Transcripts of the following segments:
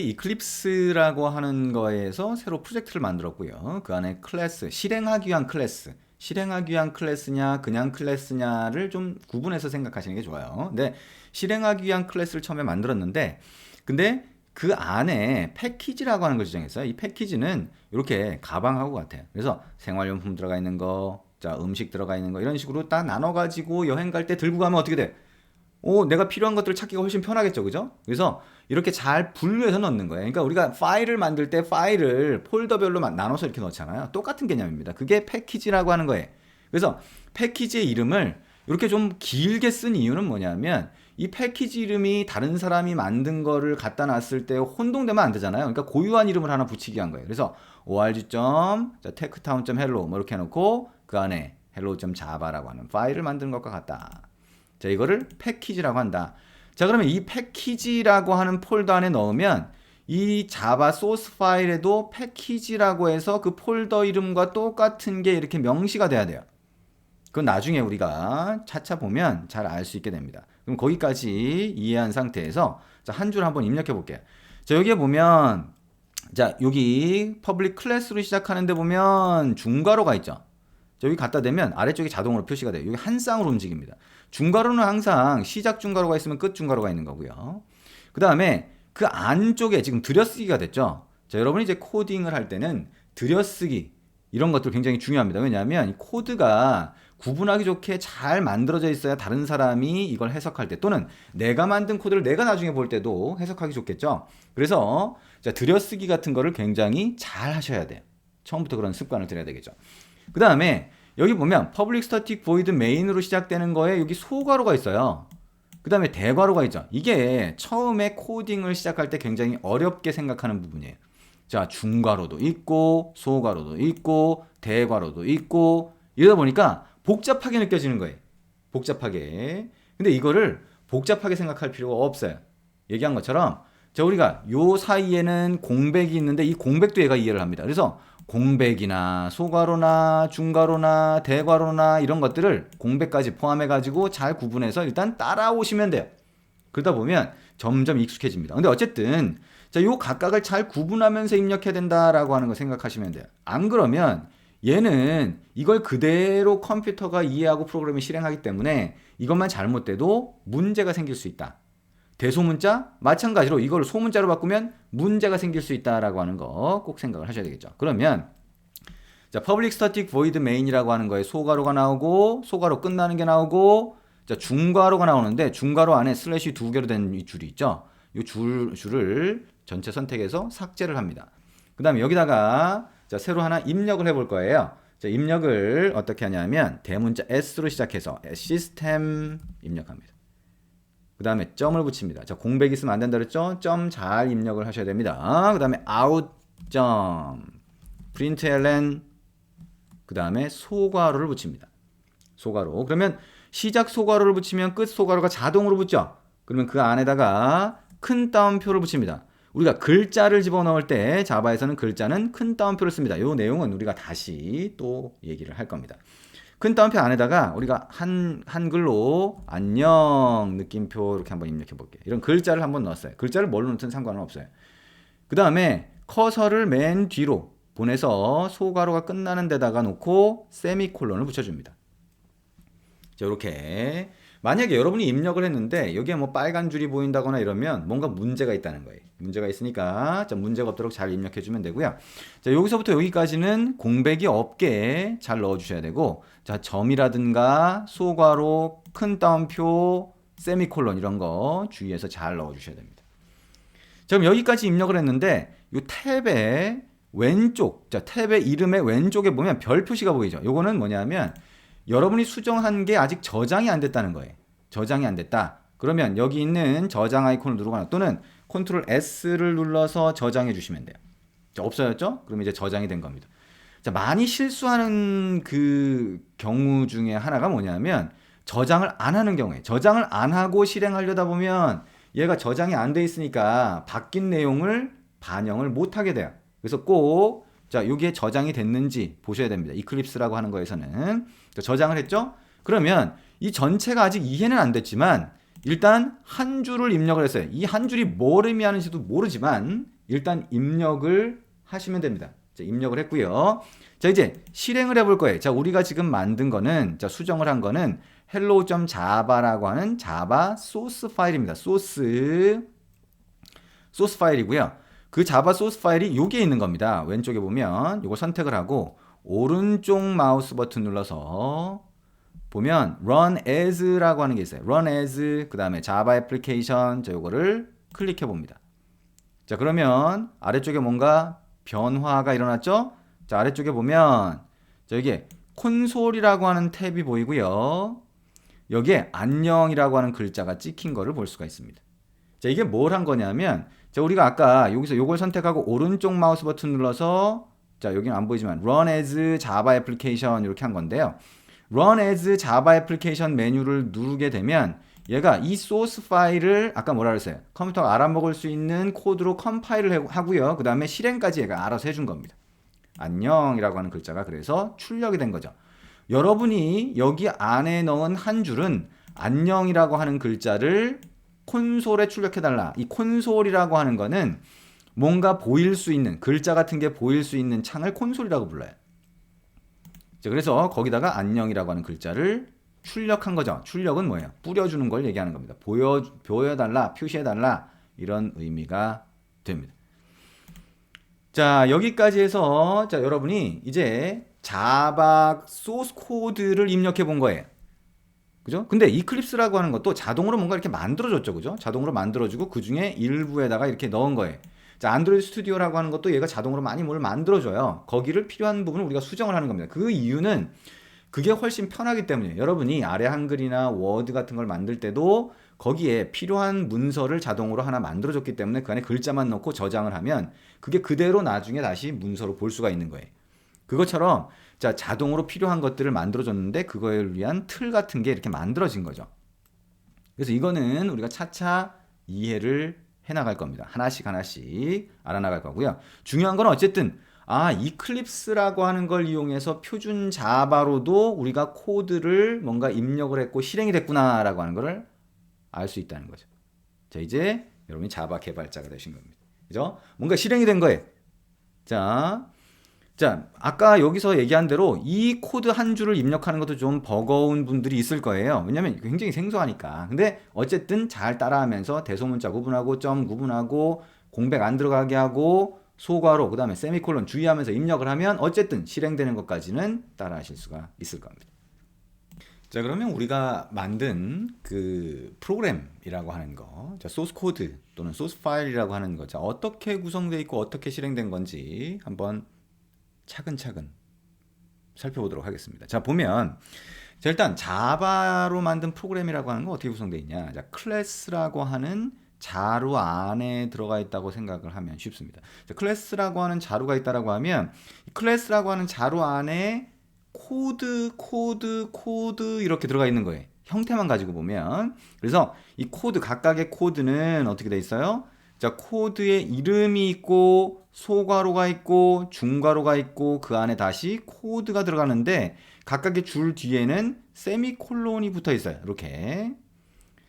이클립스라고 하는 거에서 새로 프로젝트를 만들었고요. 그 안에 클래스, 실행하기 위한 클래스, 실행하기 위한 클래스냐 그냥 클래스냐를 좀 구분해서 생각하시는 게 좋아요. 근데 실행하기 위한 클래스를 처음에 만들었는데 근데 그 안에 패키지라고 하는 걸 지정했어요. 이 패키지는 이렇게 가방하고 같아요. 그래서 생활용품 들어가 있는 거, 자 음식 들어가 있는 거 이런 식으로 딱 나눠가지고 여행 갈 때 들고 가면 어떻게 돼? 내가 필요한 것들을 찾기가 훨씬 편하겠죠, 그죠? 그래서 이렇게 잘 분류해서 넣는 거예요. 그러니까 우리가 파일을 만들 때 파일을 폴더별로 나눠서 이렇게 넣잖아요. 똑같은 개념입니다. 그게 패키지라고 하는 거예요. 그래서 패키지의 이름을 이렇게 좀 길게 쓴 이유는 뭐냐면 이 패키지 이름이 다른 사람이 만든 거를 갖다 놨을 때 혼동되면 안 되잖아요. 그러니까 고유한 이름을 하나 붙이기 위한 거예요. 그래서 org.techtown.hello 뭐 이렇게 해놓고 그 안에 hello.java라고 하는 파일을 만드는 것과 같다. 자, 이거를 패키지라고 한다. 자, 그러면 이 패키지라고 하는 폴더 안에 넣으면 이 자바 소스 파일에도 패키지라고 해서 그 폴더 이름과 똑같은 게 이렇게 명시가 돼야 돼요. 그건 나중에 우리가 차차 보면 잘 알 수 있게 됩니다. 그럼 거기까지 이해한 상태에서 자, 한 줄 한번 입력해 볼게요. 자, 여기에 보면 자, 여기 퍼블릭 클래스로 시작하는데 보면 중괄호가 있죠. 자, 여기 갖다 대면 아래쪽에 자동으로 표시가 돼요. 여기 한 쌍으로 움직입니다. 중괄호는 항상 시작 중괄호가 있으면 끝 중괄호가 있는 거고요. 그 다음에 그 안쪽에 지금 들여쓰기가 됐죠. 자, 여러분이 이제 코딩을 할 때는 들여쓰기 이런 것들 굉장히 중요합니다. 왜냐하면 이 코드가 구분하기 좋게 잘 만들어져 있어야 다른 사람이 이걸 해석할 때 또는 내가 만든 코드를 내가 나중에 볼 때도 해석하기 좋겠죠. 그래서 자, 들여쓰기 같은 거를 굉장히 잘 하셔야 돼요. 처음부터 그런 습관을 들여야 되겠죠. 그 다음에 여기 보면 public static void main으로 시작되는 거에 여기 소괄호가 있어요. 그 다음에 대괄호가 있죠. 이게 처음에 코딩을 시작할 때 굉장히 어렵게 생각하는 부분이에요. 자, 중괄호도 있고 소괄호도 있고 대괄호도 있고 이러다 보니까 복잡하게 느껴지는 거예요. 복잡하게. 근데 이거를 복잡하게 생각할 필요가 없어요. 얘기한 것처럼 자, 우리가 요 사이에는 공백이 있는데 이 공백도 얘가 이해를 합니다. 그래서 공백이나 소괄호나 중괄호나 대괄호나 이런 것들을 공백까지 포함해 가지고 잘 구분해서 일단 따라오시면 돼요. 그러다 보면 점점 익숙해집니다. 근데 어쨌든 자, 요 각각을 잘 구분하면서 입력해야 된다라고 하는 거 생각하시면 돼요. 안 그러면 얘는 이걸 그대로 컴퓨터가 이해하고 프로그램을 실행하기 때문에 이것만 잘못돼도 문제가 생길 수 있다. 대소문자 마찬가지로 이걸 소문자로 바꾸면 문제가 생길 수 있다라고 하는 거 꼭 생각을 하셔야 되겠죠. 그러면 자, public static void main이라고 하는 거에 소괄호가 나오고 소괄호 끝나는 게 나오고 자, 중괄호가 나오는데 중괄호 안에 슬래시 두 개로 된 이 줄이 있죠. 이 줄을 전체 선택해서 삭제를 합니다. 그 다음에 여기다가 자, 새로 하나 입력을 해볼 거예요. 자, 입력을 어떻게 하냐면 대문자 S로 시작해서 시스템 입력합니다. 그 다음에 점을 붙입니다. 자, 공백 있으면 안 된다 그랬죠? 점 잘 입력을 하셔야 됩니다. 그 다음에 out 점 println 그 다음에 소괄호를 붙입니다. 소괄호. 그러면 시작 소괄호를 붙이면 끝 소괄호가 자동으로 붙죠? 그러면 그 안에다가 큰 따옴표를 붙입니다. 우리가 글자를 집어넣을 때 자바에서는 글자는 큰 따옴표를 씁니다. 이 내용은 우리가 다시 또 얘기를 할 겁니다. 큰 따옴표 안에다가 우리가 한글로 안녕 느낌표 이렇게 한번 입력해 볼게요. 이런 글자를 한번 넣었어요. 글자를 뭘로 넣든 상관은 없어요. 그 다음에 커서를 맨 뒤로 보내서 소괄호가 끝나는 데다가 놓고 세미콜론을 붙여줍니다. 자, 이렇게 만약에 여러분이 입력을 했는데 여기에 뭐 빨간 줄이 보인다거나 이러면 뭔가 문제가 있다는 거예요. 문제가 있으니까 자, 문제가 없도록 잘 입력해 주면 되고요. 자, 여기서부터 여기까지는 공백이 없게 잘 넣어 주셔야 되고 자, 점이라든가 소괄호, 큰 따옴표, 세미콜론 이런 거 주의해서 잘 넣어 주셔야 됩니다. 자, 그럼 여기까지 입력을 했는데 이 탭의 왼쪽, 자, 탭의 이름의 왼쪽에 보면 별 표시가 보이죠. 요거는 뭐냐면 여러분이 수정한 게 아직 저장이 안 됐다는 거예요. 저장이 안 됐다. 그러면 여기 있는 저장 아이콘을 누르거나 또는 컨트롤 S를 눌러서 저장해 주시면 돼요. 자, 없어졌죠? 그럼 이제 저장이 된 겁니다. 자, 많이 실수하는 그 경우 중에 하나가 뭐냐면 저장을 안 하는 경우에 저장을 안 하고 실행하려다 보면 얘가 저장이 안 돼 있으니까 바뀐 내용을 반영을 못 하게 돼요. 그래서 꼭 자, 여기에 저장이 됐는지 보셔야 됩니다. 이클립스라고 하는 거에서는 저장을 했죠? 그러면 이 전체가 아직 이해는 안 됐지만 일단 한 줄을 입력을 했어요. 이 한 줄이 뭘 의미하는지도 모르지만 일단 입력을 하시면 됩니다. 자, 입력을 했고요. 자, 이제 실행을 해볼 거예요. 자, 우리가 지금 만든 거는, 자, 수정을 한 거는 hello.java라고 하는 자바 소스 파일입니다. 소스 파일이고요. 그 자바 소스 파일이 여기에 있는 겁니다. 왼쪽에 보면 이걸 선택을 하고 오른쪽 마우스 버튼 눌러서 보면 run as라고 하는 게 있어요. run as 그 다음에 java application 자 요거를 클릭해 봅니다. 자, 그러면 아래쪽에 뭔가 변화가 일어났죠? 자, 아래쪽에 보면 자, 여기에 콘솔이라고 하는 탭이 보이고요. 여기에 안녕이라고 하는 글자가 찍힌 거를 볼 수가 있습니다. 자, 이게 뭘 한 거냐면 자, 우리가 아까 여기서 요걸 선택하고 오른쪽 마우스 버튼 눌러서 자, 여기는 안 보이지만 run as java application 이렇게 한 건데요. run as java application 메뉴를 누르게 되면 얘가 이 소스 파일을 아까 뭐라 그랬어요? 컴퓨터가 알아먹을 수 있는 코드로 컴파일을 하고요. 그 다음에 실행까지 얘가 알아서 해준 겁니다. 안녕이라고 하는 글자가 그래서 출력이 된 거죠. 여러분이 여기 안에 넣은 한 줄은 안녕이라고 하는 글자를 콘솔에 출력해달라. 이 콘솔이라고 하는 거는 뭔가 보일 수 있는 글자 같은 게 보일 수 있는 창을 콘솔이라고 불러요. 자, 그래서 거기다가 안녕이라고 하는 글자를 출력한 거죠. 출력은 뭐예요? 뿌려주는 걸 얘기하는 겁니다. 보여달라, 표시해달라 이런 의미가 됩니다. 자, 여기까지 해서 자, 여러분이 이제 자바 소스 코드를 입력해 본 거예요. 그죠? 근데 이클립스라고 하는 것도 자동으로 뭔가 이렇게 만들어줬죠. 그죠? 자동으로 만들어주고 그 중에 일부에다가 이렇게 넣은 거예요. 자, 안드로이드 스튜디오라고 하는 것도 얘가 자동으로 많이 뭘 만들어줘요. 거기를 필요한 부분을 우리가 수정을 하는 겁니다. 그 이유는 그게 훨씬 편하기 때문이에요. 여러분이 아래 한글이나 워드 같은 걸 만들 때도 거기에 필요한 문서를 자동으로 하나 만들어줬기 때문에 그 안에 글자만 넣고 저장을 하면 그게 그대로 나중에 다시 문서로 볼 수가 있는 거예요. 그것처럼 자, 자동으로 필요한 것들을 만들어줬는데 그거에 위한 틀 같은 게 이렇게 만들어진 거죠. 그래서 이거는 우리가 차차 이해를 해나갈 겁니다. 하나씩 알아나갈 거고요. 중요한 건 어쨌든 이클립스라고 하는 걸 이용해서 표준 자바로도 우리가 코드를 뭔가 입력을 했고 실행이 됐구나 라고 하는 거를 알 수 있다는 거죠. 자, 이제 여러분이 자바 개발자가 되신 겁니다. 그죠? 뭔가 실행이 된 거예요. 자, 아까 여기서 얘기한 대로 이 코드 한 줄을 입력하는 것도 좀 버거운 분들이 있을 거예요. 왜냐면 굉장히 생소하니까. 근데 어쨌든 잘 따라하면서 대소문자 구분하고 점 구분하고 공백 안 들어가게 하고 소괄호 그 다음에 세미콜론 주의하면서 입력을 하면 어쨌든 실행되는 것까지는 따라하실 수가 있을 겁니다. 자, 그러면 우리가 만든 그 프로그램이라고 하는 거, 자, 소스 코드 또는 소스 파일이라고 하는 거, 자, 어떻게 구성되어 있고 어떻게 실행된 건지 한번 차근차근 살펴보도록 하겠습니다. 자, 보면 자, 일단 자바로 만든 프로그램이라고 하는 거 어떻게 구성되어 있냐. 자, 클래스라고 하는 자루 안에 들어가 있다고 생각을 하면 쉽습니다. 자, 클래스라고 하는 자루가 있다라고 하면 클래스라고 하는 자루 안에 코드 이렇게 들어가 있는 거예요. 형태만 가지고 보면. 그래서 이 코드 각각의 코드는 어떻게 돼 있어요? 자, 코드에 이름이 있고 소괄호가 있고 중괄호가 있고 그 안에 다시 코드가 들어가는데 각각의 줄 뒤에는 세미콜론이 붙어 있어요. 이렇게.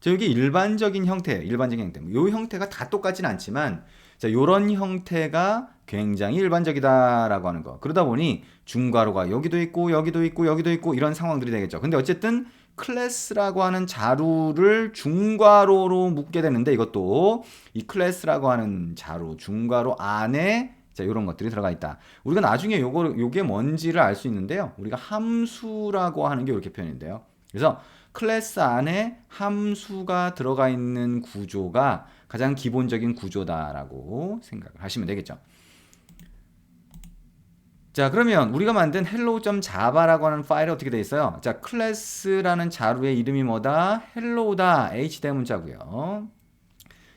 자, 여기 일반적인 형태예요. 일반적인 형태. 이 형태가 다 똑같진 않지만 자, 요런 형태가 굉장히 일반적이다라고 하는 거. 그러다 보니 중괄호가 여기도 있고 여기도 있고 여기도 있고 이런 상황들이 되겠죠. 근데 어쨌든 클래스라고 하는 자루를 중괄호로 묶게 되는데 이것도 이 클래스라고 하는 자루 중괄호 안에 자, 이런 것들이 들어가 있다. 우리가 나중에 요게 뭔지를 알 수 있는데요. 우리가 함수라고 하는 게 이렇게 표현인데요. 그래서 클래스 안에 함수가 들어가 있는 구조가 가장 기본적인 구조다라고 생각을 하시면 되겠죠. 자, 그러면 우리가 만든 hello.java라고 하는 파일이 어떻게 되어 있어요? 자, 클래스라는 자루의 이름이 뭐다? hello다. h 대문자고요.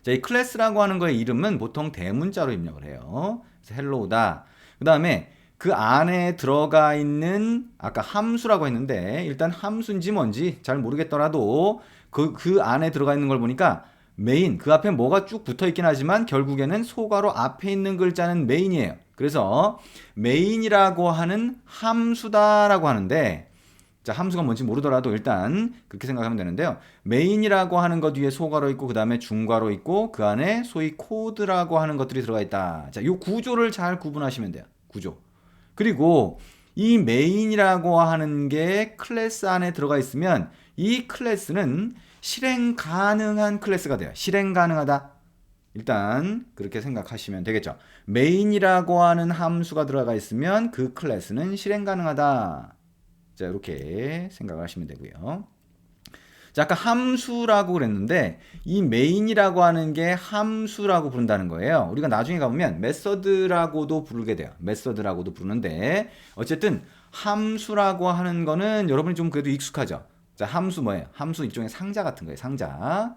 자, 이 클래스라고 하는 거의 이름은 보통 대문자로 입력을 해요. 그래서 hello다. 그 다음에 그 안에 들어가 있는 아까 함수라고 했는데 일단 함수인지 뭔지 잘 모르겠더라도 그 안에 들어가 있는 걸 보니까 메인, 그 앞에 뭐가 쭉 붙어 있긴 하지만 결국에는 소괄호 앞에 있는 글자는 메인이에요. 그래서 메인이라고 하는 함수다라고 하는데 자, 함수가 뭔지 모르더라도 일단 그렇게 생각하면 되는데요. 메인이라고 하는 것 위에 소괄호 있고 그 다음에 중괄호 있고 그 안에 소위 코드라고 하는 것들이 들어가 있다. 자, 이 구조를 잘 구분하시면 돼요. 구조. 그리고 이 메인이라고 하는 게 클래스 안에 들어가 있으면 이 클래스는 실행 가능한 클래스가 돼요. 실행 가능하다. 일단 그렇게 생각하시면 되겠죠. 메인이라고 하는 함수가 들어가 있으면 그 클래스는 실행 가능하다. 자, 이렇게 생각을 하시면 되고요. 자, 아까 함수라고 그랬는데 이 메인이라고 하는 게 함수라고 부른다는 거예요. 우리가 나중에 가보면 메서드라고도 부르게 돼요. 메서드라고도 부르는데 어쨌든 함수라고 하는 거는 여러분이 좀 그래도 익숙하죠. 자, 함수 뭐예요? 함수 일종의 상자 같은 거예요. 상자.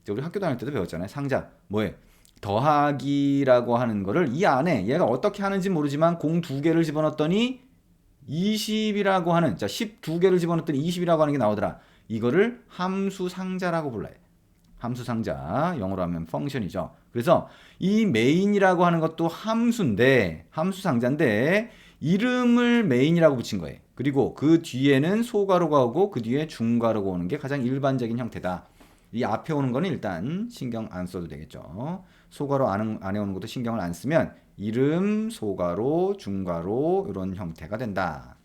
우리 학교 다닐 때도 배웠잖아요. 상자. 뭐예요? 더하기라고 하는 거를 이 안에 얘가 어떻게 하는지 모르지만 공 2개를 집어넣었더니 20이라고 하는, 자, 12개를 집어넣었더니 20이라고 하는 게 나오더라. 이거를 함수 상자라고 불러요. 함수 상자, 영어로 하면 펑션이죠. 그래서 이 메인이라고 하는 것도 함수인데, 함수 상자인데 이름을 메인이라고 붙인 거예요. 그리고 그 뒤에는 소괄호가 오고 그 뒤에 중괄호가 오는 게 가장 일반적인 형태다. 이 앞에 오는 거는 일단 신경 안 써도 되겠죠. 소괄호 안에 오는 것도 신경을 안 쓰면 이름, 소괄호, 중괄호 이런 형태가 된다.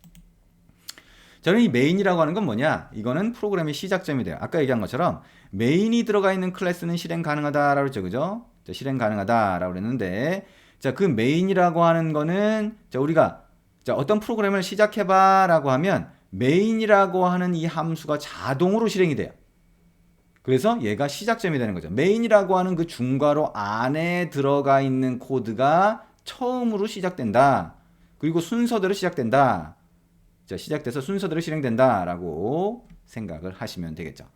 저는 이 메인이라고 하는 건 뭐냐? 이거는 프로그램의 시작점이 돼요. 아까 얘기한 것처럼 메인이 들어가 있는 클래스는 실행 가능하다라고 했죠. 그죠? 자, 실행 가능하다라고 그랬는데 자, 그 메인이라고 하는 거는 자, 우리가 자, 어떤 프로그램을 시작해봐라고 하면 메인이라고 하는 이 함수가 자동으로 실행이 돼요. 그래서 얘가 시작점이 되는 거죠. 메인이라고 하는 그 중괄호 안에 들어가 있는 코드가 처음으로 시작된다. 그리고 순서대로 시작된다. 자, 시작돼서 순서대로 실행된다라고 생각을 하시면 되겠죠.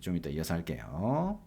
좀 이따 이어서 할게요.